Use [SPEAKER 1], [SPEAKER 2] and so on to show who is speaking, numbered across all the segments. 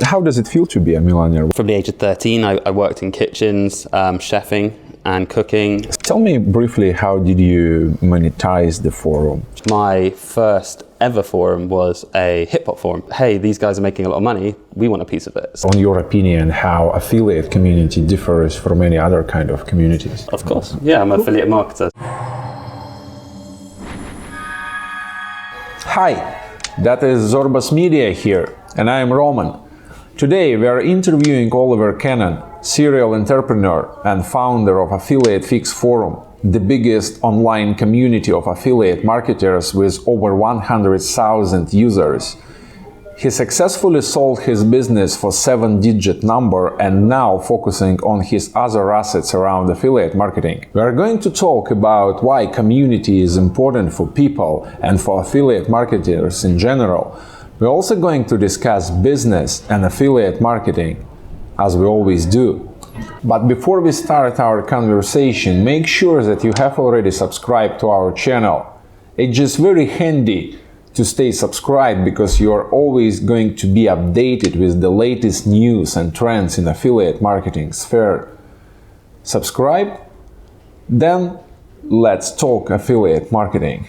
[SPEAKER 1] How does it feel to be a millionaire?
[SPEAKER 2] From the age of 13, I worked in kitchens, chefing and cooking.
[SPEAKER 1] Tell me briefly, how did you monetize the forum?
[SPEAKER 2] My first ever forum was a hip hop forum. Hey, these guys are making a lot of money. We want a piece of it.
[SPEAKER 1] On your opinion, how affiliate community differs from any other kind of communities?
[SPEAKER 2] Of course. Yeah, I'm an affiliate marketer.
[SPEAKER 1] Hi, that is ZorbasMedia here, and I am Roman. Today we are interviewing Oliver Kenyon, serial entrepreneur and founder of Affiliate Fix Forum, the biggest online community of affiliate marketers with over 100,000 users. He successfully sold his business for 7-digit number and now focusing on his other assets around affiliate marketing. We are going to talk about why community is important for people and for affiliate marketers in general. We're also going to discuss business and affiliate marketing, as we always do. But before we start our conversation, make sure that you have already subscribed to our channel. It's just very handy to stay subscribed because you are always going to be updated with the latest news and trends in affiliate marketing sphere. Subscribe? Then let's talk affiliate marketing.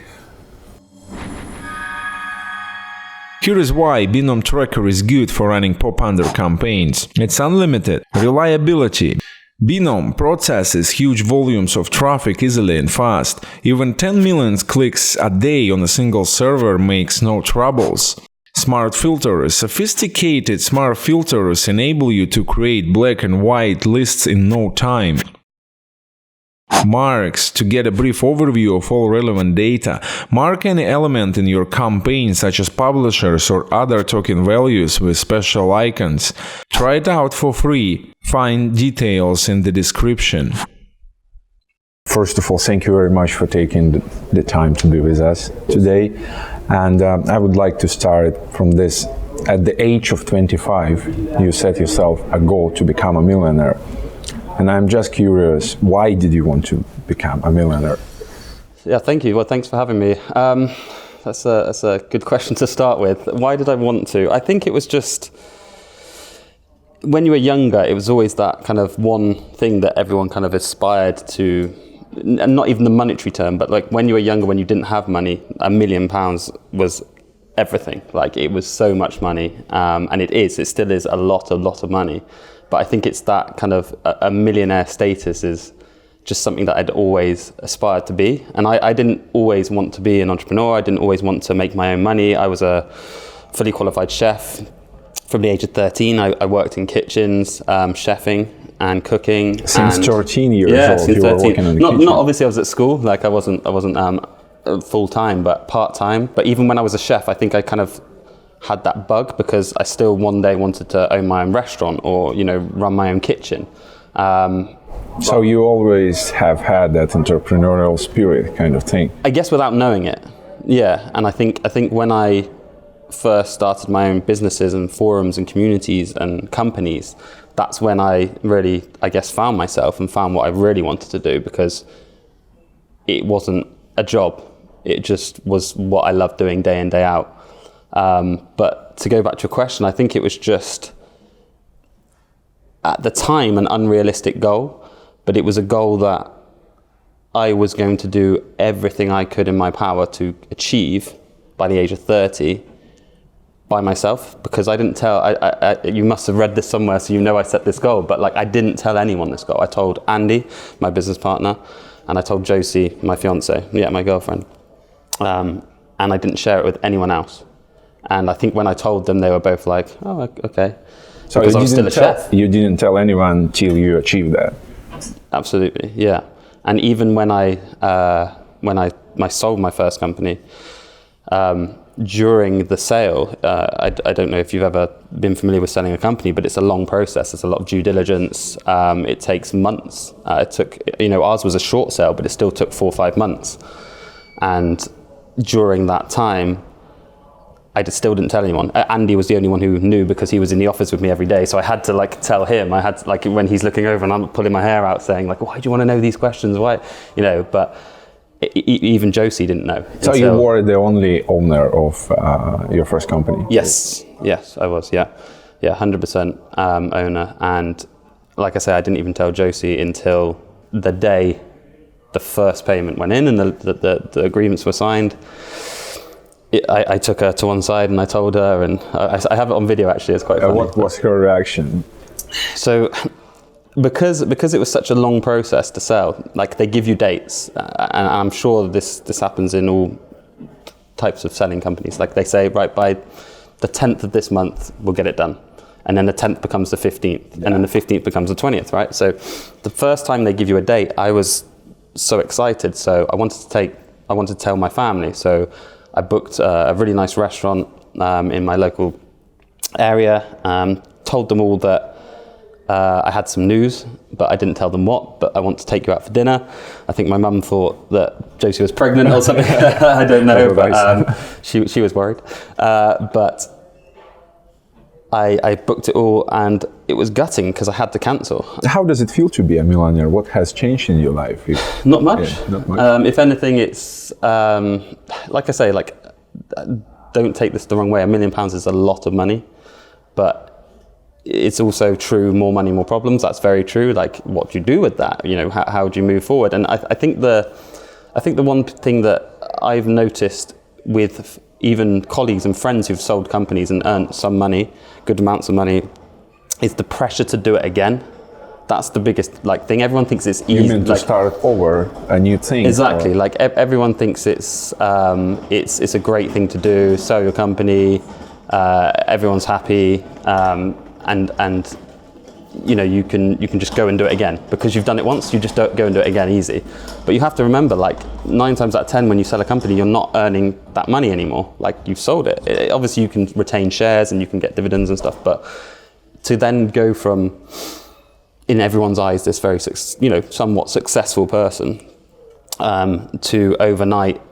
[SPEAKER 1] Here is why Binom Tracker is good for running pop-under campaigns. It's unlimited reliability. Binom processes huge volumes of traffic easily and fast. Even 10 million clicks a day on a single server makes no troubles. Smart filters. Sophisticated smart filters enable you to create black and white lists in no time. Marks. To get a brief overview of all relevant data, mark any element in your campaign such as publishers or other token values with special icons. Try it out for free. Find details in the description. First of all, thank you very much for taking the time to be with us today. And I would like to start from this. At the age of 25, you set yourself a goal to become a millionaire. And I'm just curious, why did you want to become a millionaire?
[SPEAKER 2] Yeah, thank you. Well, thanks for having me. That's a good question to start with. Why did I want to? I think it was just, when you were younger, it was always that kind of one thing that everyone kind of aspired to, and not even the monetary term, but like when you were younger, when you didn't have money, £1 million was everything. Like it was so much money, and it still is a lot of money. But I think it's that kind of a millionaire status is just something that I'd always aspired to be. And I didn't always want to be an entrepreneur. I didn't always want to make my own money. I was a fully qualified chef. From the age of 13, I worked in kitchens, chefing and cooking.
[SPEAKER 1] Since 13 years old,
[SPEAKER 2] since
[SPEAKER 1] you
[SPEAKER 2] 13.
[SPEAKER 1] were working in the kitchen.
[SPEAKER 2] Not obviously I was at school. Like I wasn't full-time, but part-time. But even when I was a chef, I think I kind of had that bug because I still one day wanted to own my own restaurant or, run my own kitchen.
[SPEAKER 1] So you always have had that entrepreneurial spirit kind of thing?
[SPEAKER 2] I guess without knowing it, yeah. And I think when I first started my own businesses and forums and communities and companies, that's when I really, I guess, found myself and found what I really wanted to do, because it wasn't a job. It just was what I loved doing day in, day out. But to go back to your question, I think it was just, at the time, an unrealistic goal, but it was a goal that I was going to do everything I could in my power to achieve by the age of 30 by myself, because I didn't tell, you must have read this somewhere, so you know I set this goal, but like I didn't tell anyone this goal. I told Andy, my business partner, and I told Josie, my fiance, my girlfriend, and I didn't share it with anyone else. And I think when I told them, they were both like, oh, okay.
[SPEAKER 1] So
[SPEAKER 2] because I was still a chef.
[SPEAKER 1] You didn't tell anyone till you achieved that?
[SPEAKER 2] Absolutely, yeah. And even when I sold my first company, during the sale, I don't know if you've ever been familiar with selling a company, but it's a long process. There's a lot of due diligence. It takes months. It took, ours was a short sale, but it still took 4 or 5 months. And during that time, I still didn't tell anyone. Andy was the only one who knew because he was in the office with me every day. So I had to tell him. I had to, when he's looking over and I'm pulling my hair out saying why do you want to know these questions? Why, but even Josie didn't know.
[SPEAKER 1] So you were the only owner of your first company?
[SPEAKER 2] Yes, I was, yeah. 100% owner. And like I say, I didn't even tell Josie until the day the first payment went in and the agreements were signed. I took her to one side and I told her, and I have it on video actually, it's quite funny.
[SPEAKER 1] What was her reaction?
[SPEAKER 2] So, because it was such a long process to sell, like they give you dates, and I'm sure this happens in all types of selling companies. Like they say, right, by the 10th of this month, we'll get it done. And then the 10th becomes the 15th, and then the 15th becomes the 20th, right? So the first time they give you a date, I was so excited. So I wanted to tell my family. So I booked a really nice restaurant in my local area, told them all that I had some news, but I didn't tell them what, but I want to take you out for dinner. I think my mum thought that Josie was pregnant or something. I don't know, but she was worried. But I booked it all and it was gutting because I had to cancel.
[SPEAKER 1] How does it feel to be a millionaire? What has changed in your life?
[SPEAKER 2] Not much.
[SPEAKER 1] Yeah, not much.
[SPEAKER 2] If anything, it's, like I say, like, don't take this the wrong way. £1 million is a lot of money, but it's also true, more money, more problems. That's very true. Like, what do you do with that? You know, how do you move forward? And I think the one thing that I've noticed with even colleagues and friends who've sold companies and earned some money, good amounts of money, is the pressure to do it again. That's the biggest thing. Everyone thinks it's easy.
[SPEAKER 1] You mean to start over a new thing?
[SPEAKER 2] Exactly. Or? Like everyone thinks it's a great thing to do. Sell your company, everyone's happy, and you know you can just go and do it again because you've done it once. You just don't go and do it again easy. But you have to remember, like 9 times out of 10, when you sell a company, you're not earning that money anymore. Like you've sold it. Obviously, you can retain shares and you can get dividends and stuff, but to then go from, in everyone's eyes, this very somewhat successful person to overnight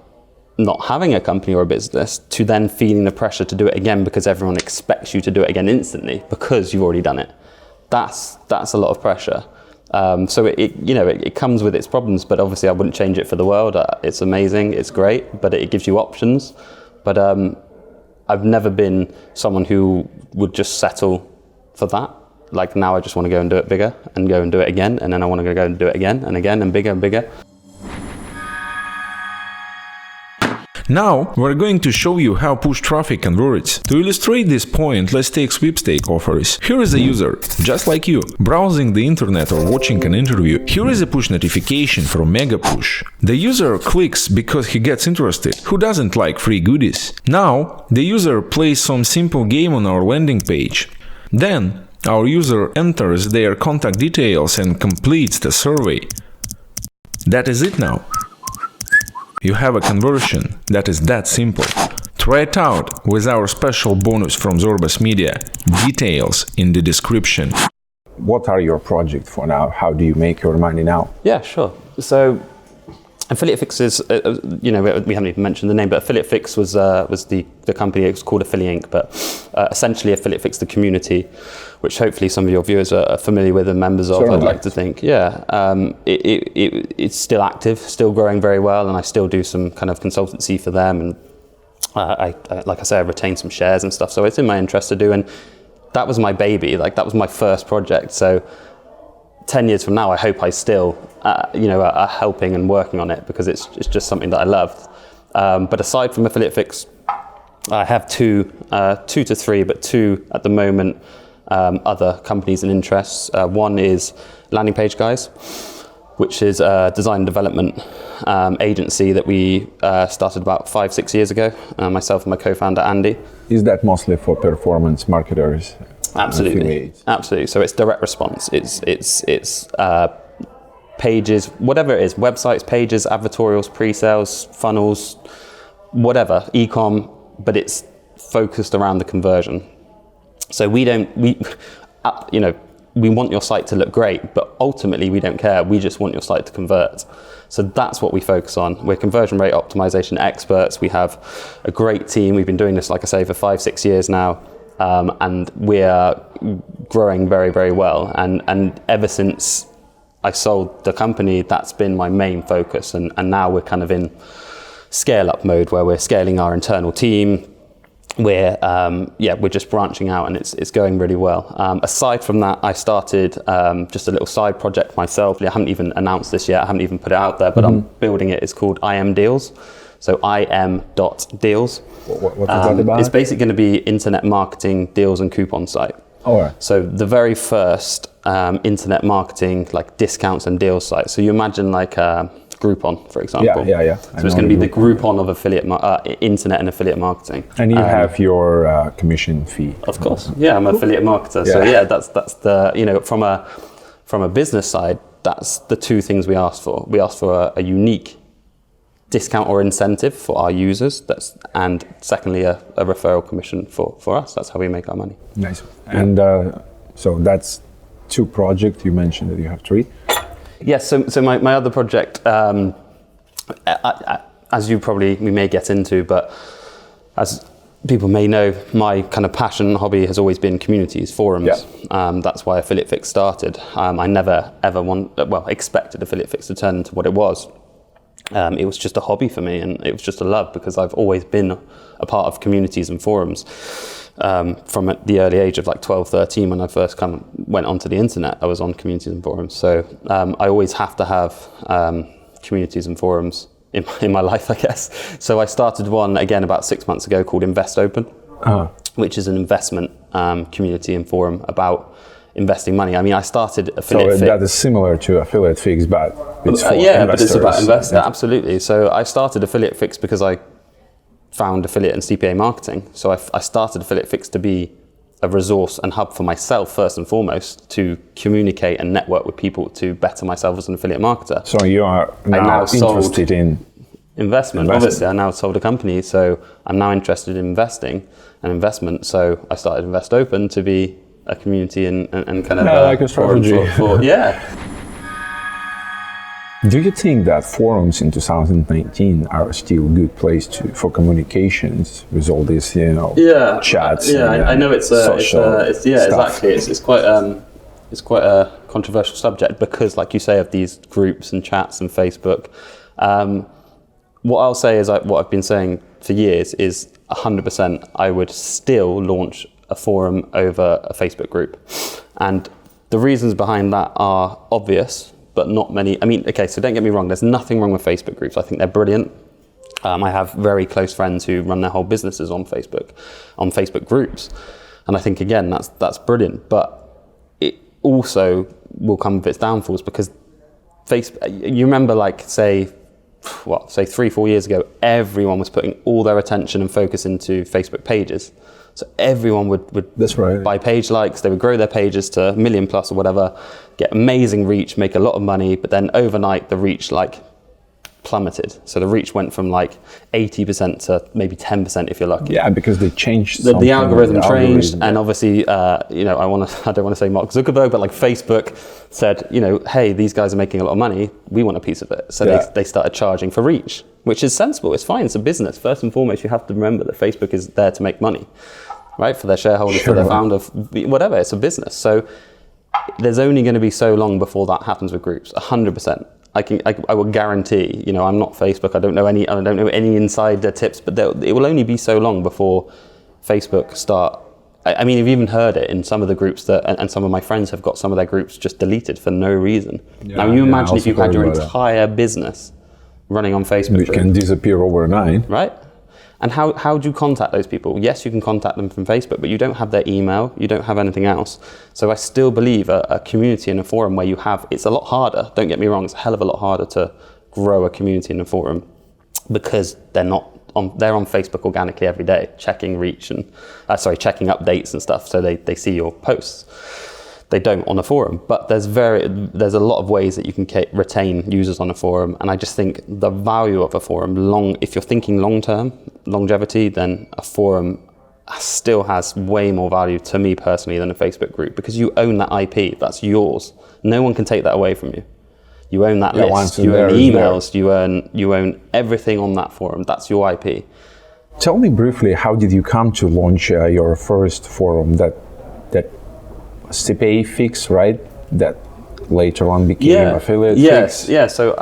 [SPEAKER 2] not having a company or a business, to then feeling the pressure to do it again because everyone expects you to do it again instantly because you've already done it. That's a lot of pressure. So it comes with its problems, but obviously I wouldn't change it for the world. It's amazing, it's great, but it gives you options. But I've never been someone who would just settle for that. Like now I just want to go and do it bigger and go and do it again, and then I want to go and do it again and again and bigger and bigger.
[SPEAKER 1] Now we're going to show you how push traffic converts. To illustrate this point, let's take sweepstake offers. Here is a user, just like you, browsing the internet or watching an interview. Here is a push notification from Mega Push. The user clicks because he gets interested. Who doesn't like free goodies? Now the user plays some simple game on our landing page. Then our user enters their contact details and completes the survey. That is it now. You have a conversion that is that simple. Try it out with our special bonus from ZorbasMedia. Details in the description. What are your projects for now? How do you make your money now?
[SPEAKER 2] Yeah, sure. So Affiliate Fix is, we haven't even mentioned the name, but Affiliate Fix was the company. It was called Affiliate Inc., but essentially Affiliate Fix, the community, which hopefully some of your viewers are familiar with and members of, I'd like to think. Yeah, it's still active, still growing very well, and I still do some kind of consultancy for them, and I like I say, I retain some shares and stuff, so it's in my interest to do, and that was my baby, like that was my first project, so 10 years from now, I hope I still, are helping and working on it because it's just something that I loved. But aside from Affiliate Fix, I have two to three, but two at the moment, other companies and interests. One is Landing Page Guys, which is a design and development agency that we started about 5-6 years ago, myself and my co-founder Andy.
[SPEAKER 1] Is that mostly for performance marketers?
[SPEAKER 2] Absolutely, absolutely. So it's direct response. It's pages, whatever it is, websites, pages, advertorials, pre-sales, funnels, whatever, e-com, but it's focused around the conversion. So we want your site to look great, but ultimately we don't care. We just want your site to convert. So that's what we focus on. We're conversion rate optimization experts. We have a great team. We've been doing this, like I say, for 5-6 years now. And we are growing very, very well. And ever since I sold the company, that's been my main focus. And now we're kind of in scale up mode where we're scaling our internal team. we're just branching out, and it's going really well. Aside from that, I started just a little side project myself. I haven't even announced this yet. I haven't even put it out there, but I'm building it. It's called IM Deals. So im.deals.
[SPEAKER 1] What is that about?
[SPEAKER 2] It's basically going to be internet marketing deals and coupon site.
[SPEAKER 1] All right.
[SPEAKER 2] So the very first internet marketing like discounts and deals site. So you imagine like Groupon, for example.
[SPEAKER 1] Yeah.
[SPEAKER 2] So it's going to be the Groupon of affiliate internet and affiliate marketing.
[SPEAKER 1] And you have your commission fee.
[SPEAKER 2] Of course. Yeah, I'm an affiliate marketer.
[SPEAKER 1] Yeah.
[SPEAKER 2] So yeah, that's the from a business side, that's the two things we ask for. We ask for a unique discount or incentive for our users, and secondly a referral commission for us. That's how we make our money.
[SPEAKER 1] Nice. And so that's 2 projects. You mentioned that you have 3.
[SPEAKER 2] Yes, so my other project, as we may get into, but as people may know, my kind of passion and hobby has always been communities, forums.
[SPEAKER 1] Yeah.
[SPEAKER 2] That's why Affiliate Fix started. I never ever expected Affiliate Fix to turn into what it was. It was just a hobby for me, and it was just a love, because I've always been a part of communities and forums from at the early age of like 12, 13, when I first kind of went onto the internet. I was on communities and forums. So I always have to have communities and forums in my life, I guess. So I started one again about 6 months ago called Invest Open, which is an investment community and forum about investing money. I mean, I started Affiliate Fix.
[SPEAKER 1] So that is similar to Affiliate Fix, but it's for
[SPEAKER 2] investors.
[SPEAKER 1] but
[SPEAKER 2] it's about investing.
[SPEAKER 1] Yeah.
[SPEAKER 2] Absolutely. So I started Affiliate Fix because I found affiliate and CPA marketing. So I started Affiliate Fix to be a resource and hub for myself, first and foremost, to communicate and network with people to better myself as an affiliate marketer.
[SPEAKER 1] So you are now interested in
[SPEAKER 2] investment. Obviously, I now sold a company, so I'm now interested in investing and investment. So I started Invest Open to be a community and kind of
[SPEAKER 1] like a strategy.
[SPEAKER 2] Yeah.
[SPEAKER 1] Do you think that forums in 2019 are still a good place for communications with all these, chats?
[SPEAKER 2] I know it's
[SPEAKER 1] social
[SPEAKER 2] exactly. It's quite a controversial subject because, like you say, of these groups and chats and Facebook. What I'll say is what I've been saying for years is 100%. I would still launch a forum over a Facebook group, and the reasons behind that are obvious, but not many. I mean, okay, so don't get me wrong, there's nothing wrong with Facebook groups. I think they're brilliant. I have very close friends who run their whole businesses on Facebook groups, and I think again that's brilliant. But it also will come with its downfalls, because you remember, like say 3-4 years ago, everyone was putting all their attention and focus into Facebook pages. So everyone would
[SPEAKER 1] That's right.
[SPEAKER 2] buy page likes, they would grow their pages to 1 million plus or whatever, get amazing reach, make a lot of money, but then overnight the reach plummeted. So the reach went from 80% to maybe 10% if you're lucky.
[SPEAKER 1] Yeah, because they changed
[SPEAKER 2] the algorithm changed, and obviously, I don't want to say Mark Zuckerberg, but Facebook said, hey, these guys are making a lot of money, we want a piece of it. So they started charging for reach, which is sensible. It's fine. It's a business. First and foremost, you have to remember that Facebook is there to make money, right? For their shareholders, for their founder, whatever. It's a business. So there's only going to be so long before that happens with groups. 100%. I will guarantee. I'm not Facebook. I don't know any insider tips, but it will only be so long before Facebook start. I mean, I've even heard it in some of the groups and some of my friends have got some of their groups just deleted for no reason. Now you imagine if you had your entire business running on Facebook,
[SPEAKER 1] which can disappear overnight,
[SPEAKER 2] right? And how do you contact those people? Yes, you can contact them from Facebook, but you don't have their email, you don't have anything else. So I still believe a community and a forum where it's a lot harder, don't get me wrong, it's a hell of a lot harder to grow a community and a forum, because they're on Facebook organically every day, checking reach and checking updates and stuff, so they see your posts. They don't on a forum, but there's a lot of ways that you can retain users on a forum, and I just think the value of a forum, if you're thinking long-term longevity, then a forum still has way more value to me personally than a Facebook group, because you own that IP, that's yours. No one can take that away from you. You own that list, you own emails, you own everything on that forum, that's your IP.
[SPEAKER 1] Tell me briefly, how did you come to launch your first forum, that CPA Fix, right? That later on became Affiliate Fix.
[SPEAKER 2] Yeah, so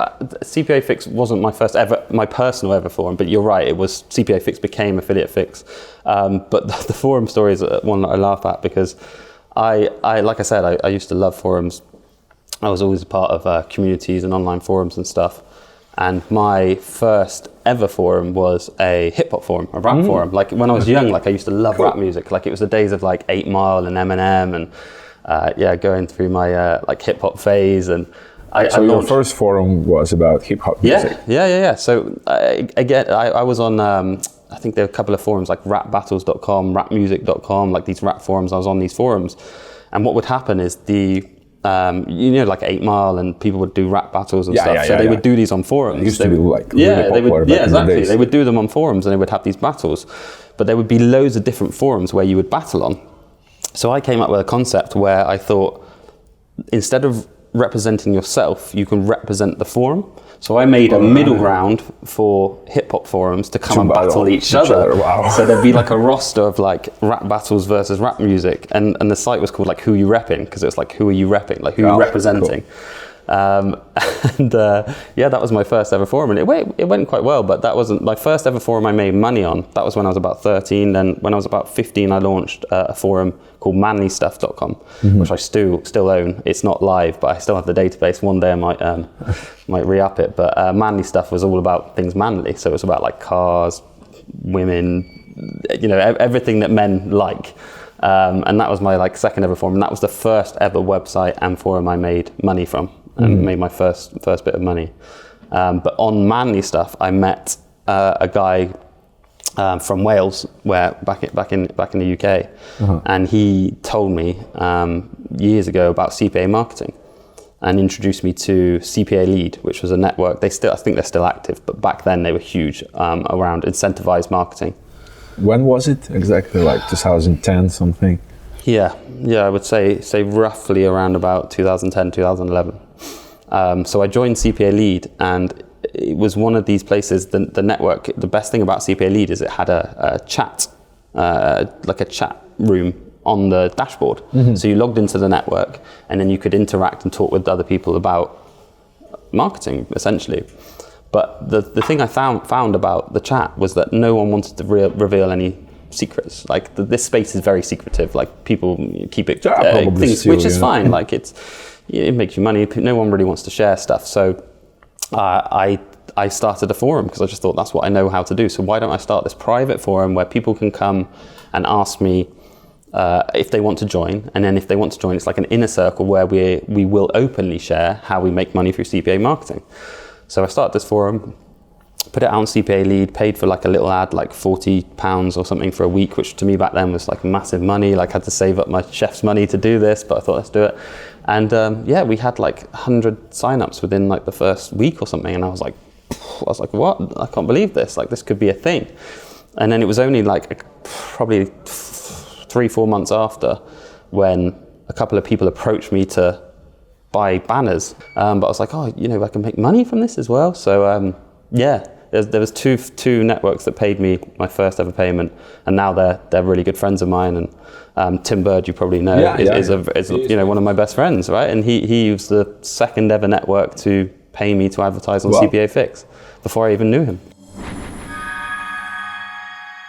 [SPEAKER 2] CPA Fix wasn't my personal ever forum, but you're right, it was CPA Fix became Affiliate Fix. But the forum story is one that I laugh at because I like I said, I used to love forums. I was always a part of communities and online forums and stuff. And my first ever forum was a hip hop forum, a rap forum. Like when I was young, like I used to love rap music. Like it was the days of like 8 Mile and Eminem and going through my like hip hop phase. And
[SPEAKER 1] so your first forum was about hip hop music.
[SPEAKER 2] Yeah. So again, I was on, I think there were a couple of forums like rapbattles.com, rapmusic.com, like these rap forums. I was on these forums. And what would happen is like 8 Mile and people would do rap battles and stuff. So they would do these on forums.
[SPEAKER 1] It used to be like really popular back in the days.
[SPEAKER 2] They would do them on forums and they would have these battles. But there would be loads of different forums where you would battle on. So I came up with a concept where I thought, instead of representing yourself, you can represent the forum. So I made a middle ground for hip hop forums to come and battle each other.
[SPEAKER 1] Wow.
[SPEAKER 2] So there'd be like a roster of like rap battles versus rap music, and the site was called like Who You Repping, because it was like, who are you repping, like who are you representing. Cool. That was my first ever forum, and it went quite well, but that wasn't my first ever forum I made money on. That was when I was about 13. Then when I was about 15, I launched a forum called manlystuff.com, which I still own. It's not live, but I still have the database. One day I might re-up it. But Manly Stuff was all about things manly. So it was about like cars, women, everything that men like. And that was my like second ever forum. And that was the first ever website and forum I made money from, and made my first bit of money. But on Manly Stuff, I met a guy from Wales, where back in the UK, and he told me years ago about CPA marketing, and introduced me to CPA Lead, which was a network. I think they're still active, but back then they were huge around incentivized marketing. When
[SPEAKER 1] was it exactly? Like 2010 something?
[SPEAKER 2] Yeah, I would say roughly around about 2010, 2011. So I joined CPA Lead, and it was one of these places, the network. The best thing about CPA Lead is it had a chat, like a chat room on the dashboard. So you logged into the network, and then you could interact and talk with other people about marketing, essentially. But the thing I found about the chat was that no one wanted to reveal any secrets. Like this space is very secretive. Like people keep it things, which is fine. Like it makes you money. No one really wants to share stuff. So I started a forum because I just thought that's what I know how to do. So why don't I start this private forum where people can come and ask me if they want to join, and then if they want to join, it's like an inner circle where we will openly share how we make money through CPA marketing. So I started this forum, put it out on CPA Lead, paid for like a little ad, like £40 or something for a week, which to me back then was like massive money. Like I had to save up my chef's money to do this, but I thought, let's do it. And we had like 100 signups within like the first week or something. And I was like, what? I can't believe this. Like this could be a thing. And then it was only like probably 3-4 months after when a couple of people approached me to buy banners, but I was like, I can make money from this as well. So there was two networks that paid me my first ever payment, and now they're really good friends of mine. And Tim Bird, you probably know, is one of my best friends, right? And he was the second ever network to pay me to advertise on CPA Fix before I even knew him.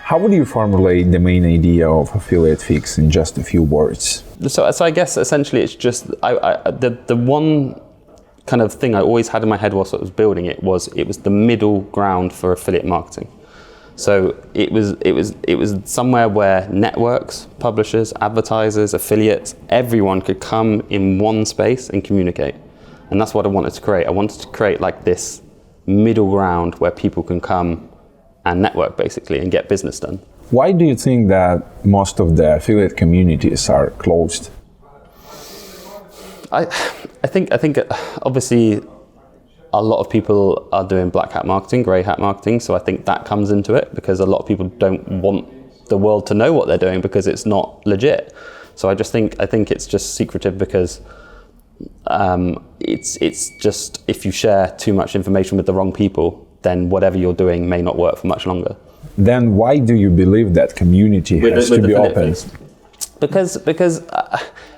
[SPEAKER 1] How would you formulate the main idea of Affiliate Fix in just a few words?
[SPEAKER 2] So I guess essentially it's just the one kind of thing I always had in my head whilst I was building it was the middle ground for affiliate marketing. So it was somewhere where networks, publishers, advertisers, affiliates, everyone could come in one space and communicate. And that's what I wanted to create. I wanted to create like this middle ground where people can come and network basically and get business done.
[SPEAKER 1] Why do you think that most of the affiliate communities are closed?
[SPEAKER 2] I think obviously a lot of people are doing black hat marketing, grey hat marketing, so I think that comes into it because a lot of people don't want the world to know what they're doing because it's not legit. So I think it's just secretive because it's just if you share too much information with the wrong people, then whatever you're doing may not work for much longer.
[SPEAKER 1] Then why do you believe that community has to be open?
[SPEAKER 2] Because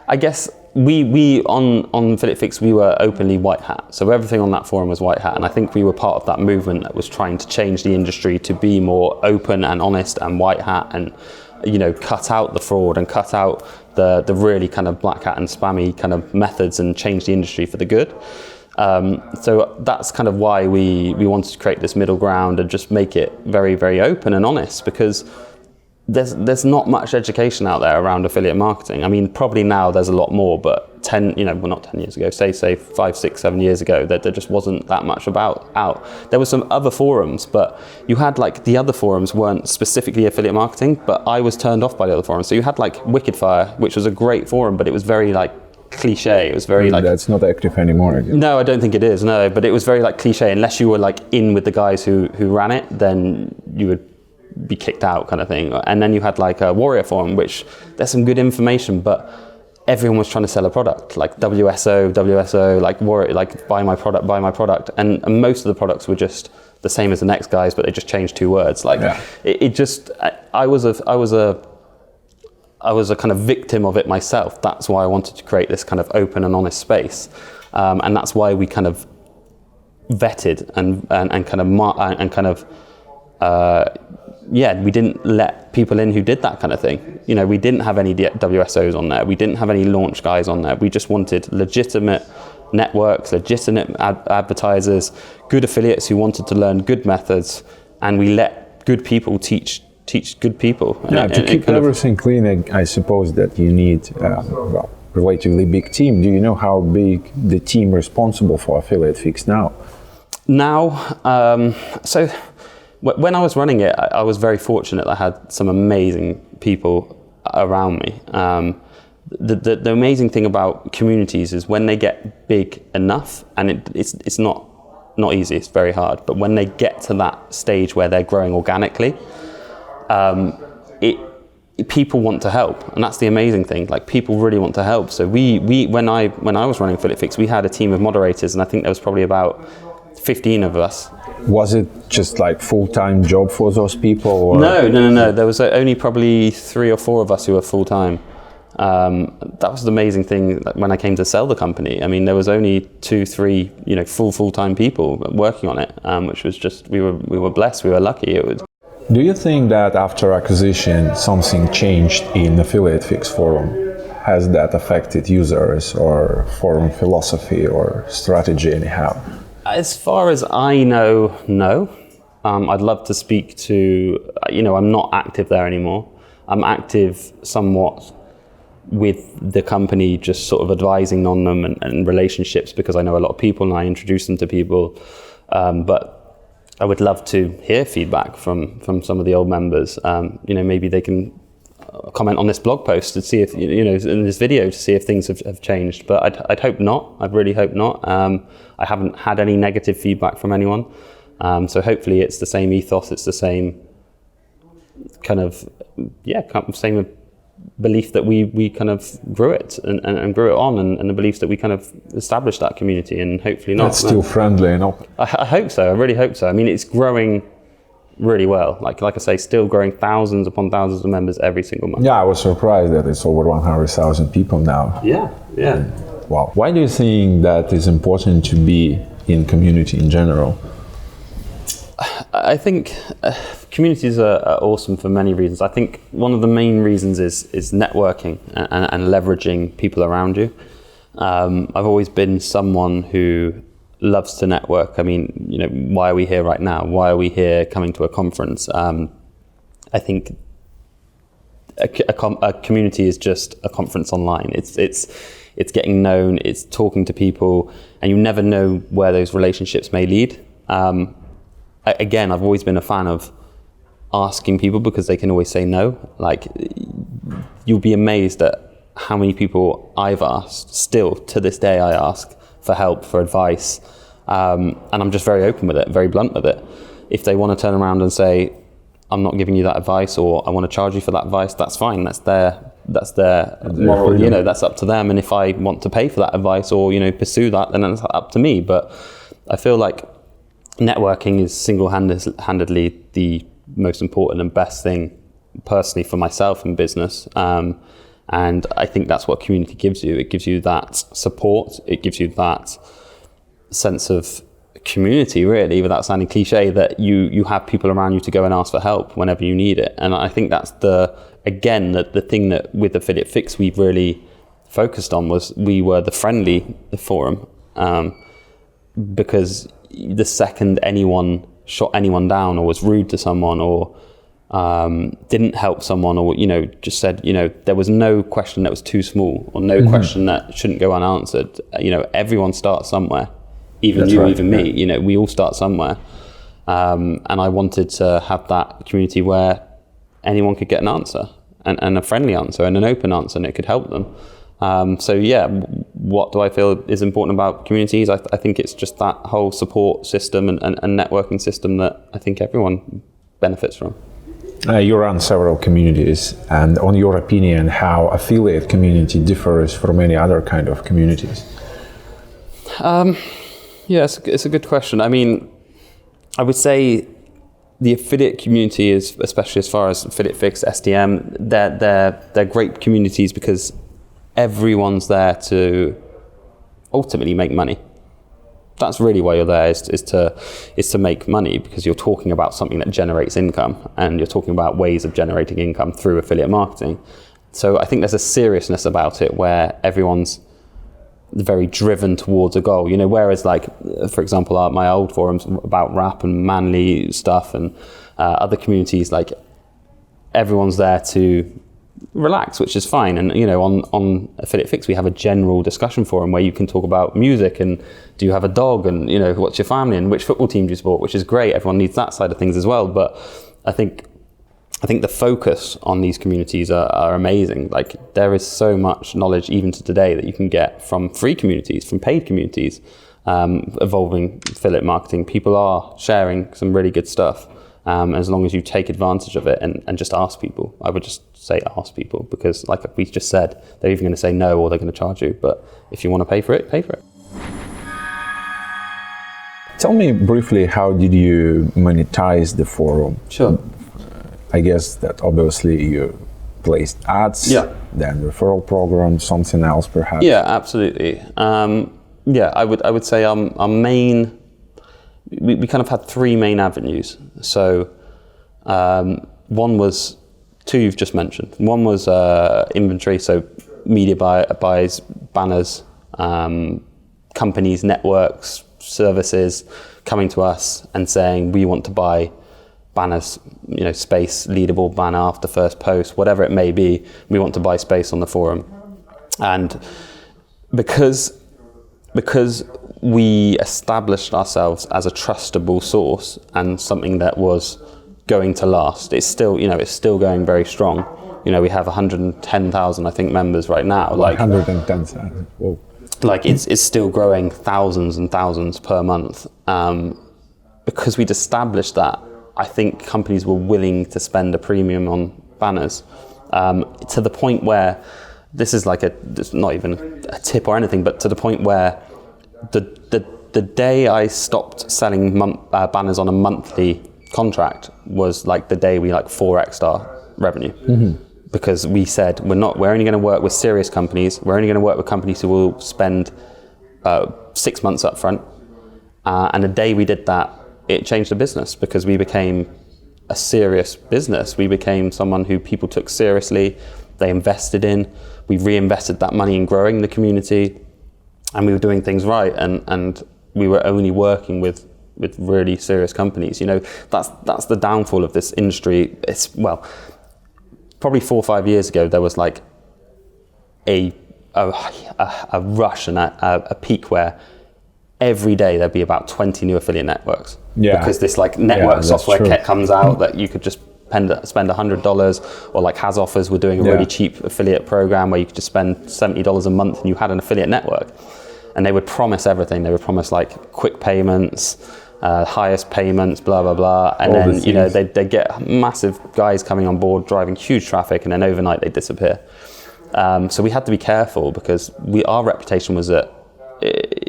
[SPEAKER 2] I guess we on Affiliate Fix, we were openly white hat. So everything on that forum was white hat. And I think we were part of that movement that was trying to change the industry to be more open and honest and white hat, and, you know, cut out the fraud and cut out the really kind of black hat and spammy kind of methods and change the industry for the good. So that's kind of why we wanted to create this middle ground and just make it very, very open and honest, because there's not much education out there around affiliate marketing. I mean, probably now there's a lot more, but not 10 years ago, say 5, 6, 7 years ago, there just wasn't that much out. There were some other forums, but you had like the other forums weren't specifically affiliate marketing, but I was turned off by the other forums. So you had like Wickedfire, which was a great forum, but it was very like cliche. It was very like,
[SPEAKER 1] that's not active anymore again.
[SPEAKER 2] No, I don't think it is. No, but it was very like cliche. Unless you were like in with the guys who ran it, then you would be kicked out, kind of thing. And then you had like a Warrior forum, which there's some good information, but everyone was trying to sell a product, like WSO, like Warrior, like buy my product, and most of the products were just the same as the next guys, but they just changed 2 words. Like I was a kind of victim of it myself. That's why I wanted to create this kind of open and honest space, and that's why we kind of vetted we didn't let people in who did that kind of thing. You know, we didn't have any WSOs on there. We didn't have any launch guys on there. We just wanted legitimate networks, legitimate advertisers, good affiliates who wanted to learn good methods, and we let good people teach good people.
[SPEAKER 1] Yeah, to keep everything clean, I suppose that you need relatively big team. Do you know how big the team responsible for Affiliate Fix now?
[SPEAKER 2] So when I was running it, I was very fortunate. I had some amazing people around me. The amazing thing about communities is when they get big enough, and it's not easy, it's very hard, but when they get to that stage where they're growing organically, people want to help, and that's the amazing thing. Like, people really want to help. So when I was running Affiliate Fix, we had a team of moderators, and I think there was probably about 15 of us.
[SPEAKER 1] Was it just like full-time job for those people? Or?
[SPEAKER 2] No. There was only probably 3 or 4 of us who were full-time. That was the amazing thing when I came to sell the company. I mean, there was only 2, 3, full-time people working on it, which was just, we were blessed, we were lucky.
[SPEAKER 1] Do you think that after acquisition, something changed in Affiliate Fix forum? Has that affected users or forum philosophy or strategy anyhow?
[SPEAKER 2] As far as I know, no. I'd love to speak to, I'm not active there anymore. I'm active somewhat with the company, just sort of advising on them and relationships, because I know a lot of people and I introduce them to people. But I would love to hear feedback from some of the old members. Maybe they can comment on this blog post to see if, in this video, to see if things have changed. But I'd hope not. I'd really hope not. I haven't had any negative feedback from anyone. So hopefully it's the same ethos, it's the same kind of, same belief that we kind of grew it and grew it on, and the beliefs that we kind of established that community, and hopefully not.
[SPEAKER 1] It's still friendly and open.
[SPEAKER 2] I hope so. I really hope so. I mean, it's growing really well. Like I say, still growing thousands upon thousands of members every single month.
[SPEAKER 1] Yeah, I was surprised that it's over 100,000 people now.
[SPEAKER 2] Yeah.
[SPEAKER 1] Wow. Why do you think that is important to be in community in general?
[SPEAKER 2] I think communities are awesome for many reasons. I think one of the main reasons is networking and leveraging people around you. I've always been someone who loves to network. I mean, why are we here right now? Why are we here coming to a conference? I think a community is just a conference online. It's getting known, it's talking to people, and you never know where those relationships may lead. Again, I've always been a fan of asking people, because they can always say no. Like, you'll be amazed at how many people I've asked, still to this day I ask for help, for advice, and I'm just very open with it, very blunt with it. If they want to turn around and say, I'm not giving you that advice, or I want to charge you for that advice, that's fine. That's their moral, that's up to them. And if I want to pay for that advice or, pursue that, then that's up to me. But I feel like networking is single-handedly the most important and best thing, personally, for myself in business. And I think that's what community gives you. It gives you that support. It gives you that sense of community, really, without sounding cliche, that you have people around you to go and ask for help whenever you need it. And I think that's the thing that with Affiliate Fix we've really focused on was we were the friendly forum, because the second anyone shot anyone down or was rude to someone or didn't help someone or, just said, there was no question that was too small or no question that shouldn't go unanswered. Everyone starts somewhere, even
[SPEAKER 1] That's
[SPEAKER 2] you,
[SPEAKER 1] right,
[SPEAKER 2] even me, we all start somewhere. And I wanted to have that community where anyone could get an answer and a friendly answer and an open answer, and it could help them. What do I feel is important about communities? I think it's just that whole support system and networking system that I think everyone benefits from.
[SPEAKER 1] You run several communities, and on your opinion, how affiliate community differs from any other kind of communities?
[SPEAKER 2] It's a good question. I mean, I would say the affiliate community is, especially as far as Affiliate Fix, SDM, they're great communities because everyone's there to ultimately make money. That's really why you're there, is to make money, because you're talking about something that generates income, and you're talking about ways of generating income through affiliate marketing. So I think there's a seriousness about it where everyone's very driven towards a goal. Whereas for example, my old forums about rap and manly stuff and other communities, everyone's there to relax, which is fine. And on Affiliate Fix we have a general discussion forum where you can talk about music and do you have a dog and what's your family and which football team do you support, which is great. Everyone needs that side of things as well. But I think the focus on these communities are amazing. There is so much knowledge even to today that you can get from free communities, from paid communities, evolving affiliate marketing. People are sharing some really good stuff. As long as you take advantage of it and just ask people. I would just say ask people, because like we just said, they're either going to say no or they're going to charge you. But if you want to pay for it, pay for it.
[SPEAKER 1] Tell me briefly, how did you monetize the forum?
[SPEAKER 2] Sure.
[SPEAKER 1] I guess that obviously you placed ads, then referral program, something else perhaps.
[SPEAKER 2] Yeah, absolutely. I would say our main... We kind of had three main avenues. So one was two you've just mentioned. One was inventory, so media buys, banners, companies, networks, services coming to us and saying, we want to buy banners, space, leadable banner after first post, whatever it may be, we want to buy space on the forum. And because we established ourselves as a trustable source and something that was going to last. It's still, it's still going very strong. We have 110,000, I think, members right now.
[SPEAKER 1] 110,000. Whoa.
[SPEAKER 2] It's still growing thousands and thousands per month. Because we'd established that, I think companies were willing to spend a premium on banners, to the point where this is it's not even a tip or anything, but to the point where the day I stopped selling banners on a monthly contract was the day we 4x'd our revenue. Because we said we're only going to work with serious companies. We're only going to work with companies who will spend 6 months up front. And the day we did that, it changed the business, because we became a serious business. We became someone who people took seriously. They invested in. We reinvested that money in growing the community. And we were doing things right, and we were only working with really serious companies. That's the downfall of this industry. It's probably 4 or 5 years ago, there was a rush and a peak where every day there'd be about 20 new affiliate networks. Yeah. Because this network software comes out that you could just spend $100, or Has Offers were doing a really cheap affiliate program where you could just spend $70 a month and you had an affiliate network. And they would promise everything. They would promise quick payments, highest payments, blah, blah, blah. And then, they'd get massive guys coming on board, driving huge traffic, and then overnight they'd disappear. So we had to be careful, because our reputation was that,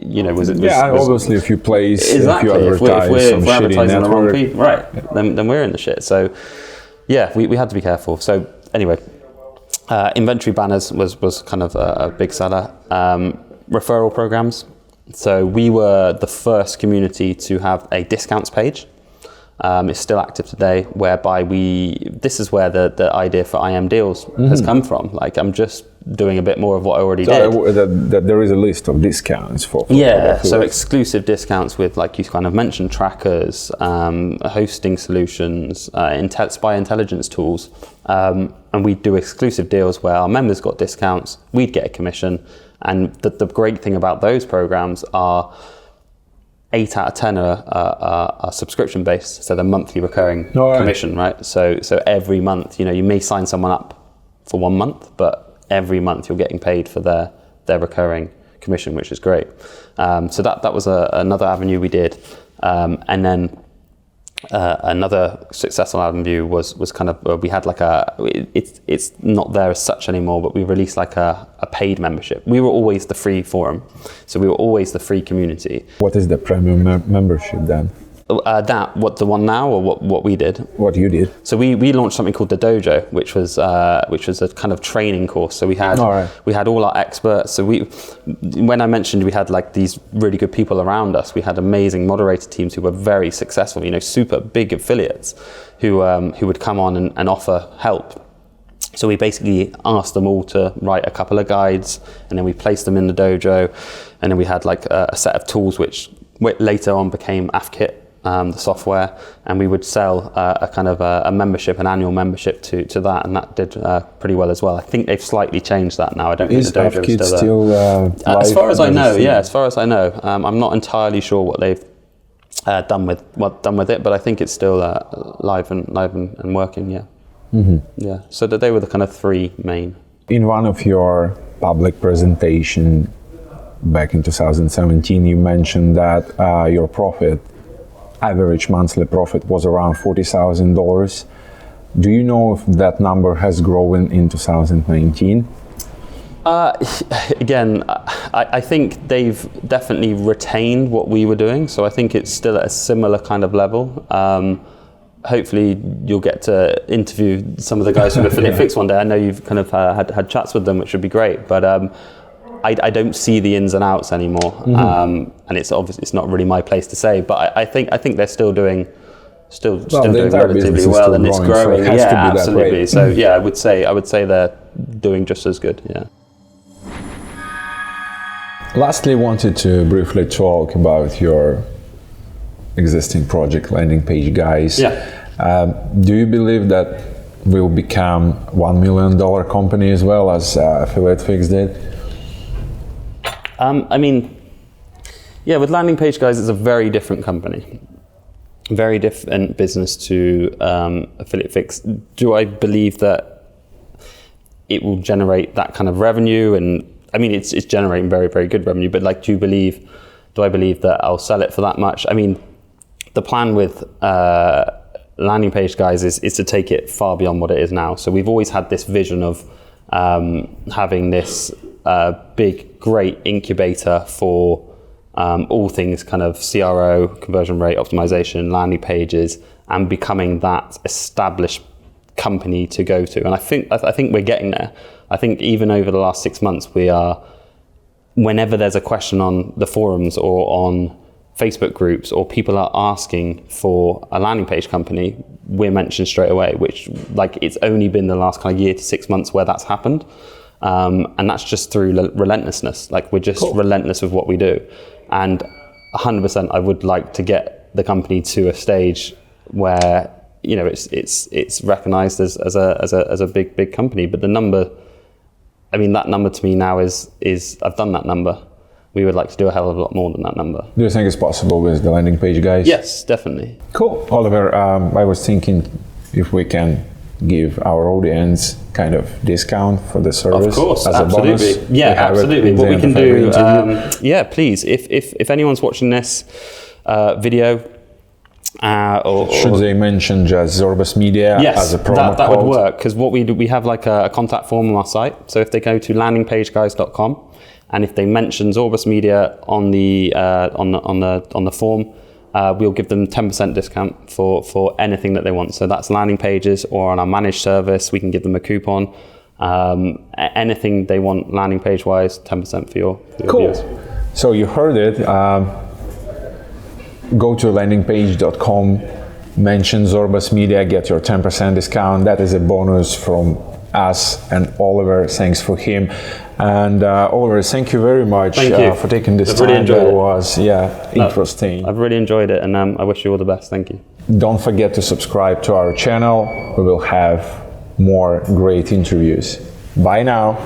[SPEAKER 1] obviously if you place,
[SPEAKER 2] exactly,
[SPEAKER 1] if you advertise
[SPEAKER 2] if we're advertising the wrong people, right,
[SPEAKER 1] yeah.
[SPEAKER 2] then we're in the shit. So we had to be careful. So anyway, Inventory banners was kind of a big seller. Referral programs. So we were the first community to have a discounts page. It's still active today, whereby this is where the idea for I Am Deals has come from. Like, I'm just doing a bit more of what I already did.
[SPEAKER 1] That there is a list of discounts for
[SPEAKER 2] so exclusive discounts with, like you kind of mentioned, trackers, hosting solutions, spy intelligence tools, and we'd do exclusive deals where our members got discounts, we'd get a commission, and the great thing about those programs are 8 out of 10 are subscription based, so they're monthly recurring commission, right? So every month, you may sign someone up for 1 month, but every month you're getting paid for their recurring commission, which is great. So that was another avenue we did, and then another successful avenue was kind of we had like it's not there as such anymore, but we released like a paid membership. We were always the free forum, so we were always the free community.
[SPEAKER 1] What is the premium membership then?
[SPEAKER 2] The one now, or what we did?
[SPEAKER 1] What you did?
[SPEAKER 2] So we launched something called the Dojo, which was a kind of training course. So we had all our experts. So when I mentioned we had like these really good people around us, we had amazing moderator teams who were very successful. Super big affiliates who would come on and offer help. So we basically asked them all to write a couple of guides, and then we placed them in the Dojo, and then we had like a set of tools which later on became AFKit. The software, and we would sell a kind of a membership, an annual membership to that, and that did pretty well as well. I think they've slightly changed that now. I don't think the Dojo is still there.
[SPEAKER 1] As
[SPEAKER 2] far as I know, I'm not entirely sure what they've done with it, but I think it's still live and working. Yeah, yeah. So that they were the kind of three main.
[SPEAKER 1] In one of your public presentation back in 2017, you mentioned that your average monthly profit was around $40,000. Do you know if that number has grown in 2019?
[SPEAKER 2] Again, I think they've definitely retained what we were doing, so I think it's still at a similar kind of level. Hopefully you'll get to interview some of the guys from Affiliate Fix one day. I know you've kind of had chats with them, which would be great, but I don't see the ins and outs anymore, and it's obviously it's not really my place to say. But I think they're still doing doing relatively well, and it's growing. So it absolutely. So I would say they're doing just as good. Yeah.
[SPEAKER 1] Lastly, wanted to briefly talk about your existing project, landing page guys.
[SPEAKER 2] Yeah.
[SPEAKER 1] Do you believe that will become $1 million company as well as Affiliate Fix did?
[SPEAKER 2] With landing page guys, it's a very different company, very different business to Affiliate Fix. Do I believe that it will generate that kind of revenue? And I mean, it's generating very, very good revenue. But like, do I believe that I'll sell it for that much? I mean, the plan with landing page guys is to take it far beyond what it is now. So we've always had this vision of having this big, great incubator for all things kind of CRO, conversion rate optimization, landing pages, and becoming that established company to go to. And I think we're getting there. I think even over the last 6 months, we are, whenever there's a question on the forums or on Facebook groups, or people are asking for a landing page company, we're mentioned straight away, which like it's only been the last kind of year to 6 months where that's happened. And that's just through relentlessness. Like, we're just relentless with what we do. And 100%, I would like to get the company to a stage where, it's recognized as a big company. But the number, that number to me now is I've done that number. We would like to do a hell of a lot more than that number.
[SPEAKER 1] Do you think it's possible with the landing page guys?
[SPEAKER 2] Yes, definitely.
[SPEAKER 1] Cool. Oliver, I was thinking if we can give our audience kind of discount for the service.
[SPEAKER 2] Of course,
[SPEAKER 1] as
[SPEAKER 2] absolutely.
[SPEAKER 1] A bonus.
[SPEAKER 2] Yeah, absolutely. What we can do, please, if anyone's watching this video,
[SPEAKER 1] should they mention just ZorbasMedia as a promo code?
[SPEAKER 2] That would work, because what we do, we have like a contact form on our site. So if they go to landingpageguys.com, and if they mention ZorbasMedia on the form, we'll give them 10% discount for anything that they want. So that's landing pages, or on our managed service, we can give them a coupon. Anything they want landing page wise, 10% for your
[SPEAKER 1] Cool.
[SPEAKER 2] viewers.
[SPEAKER 1] So you heard it. Go to landingpage.com, mention ZorbasMedia, get your 10% discount. That is a bonus from us and Oliver. Thanks for him. And Oliver, thank you very much for taking this time.
[SPEAKER 2] Really enjoyed
[SPEAKER 1] it
[SPEAKER 2] it.
[SPEAKER 1] Was interesting.
[SPEAKER 2] I've really enjoyed it, and I wish you all the best. Thank you.
[SPEAKER 1] Don't forget to subscribe to our channel. We will have more great interviews. Bye now.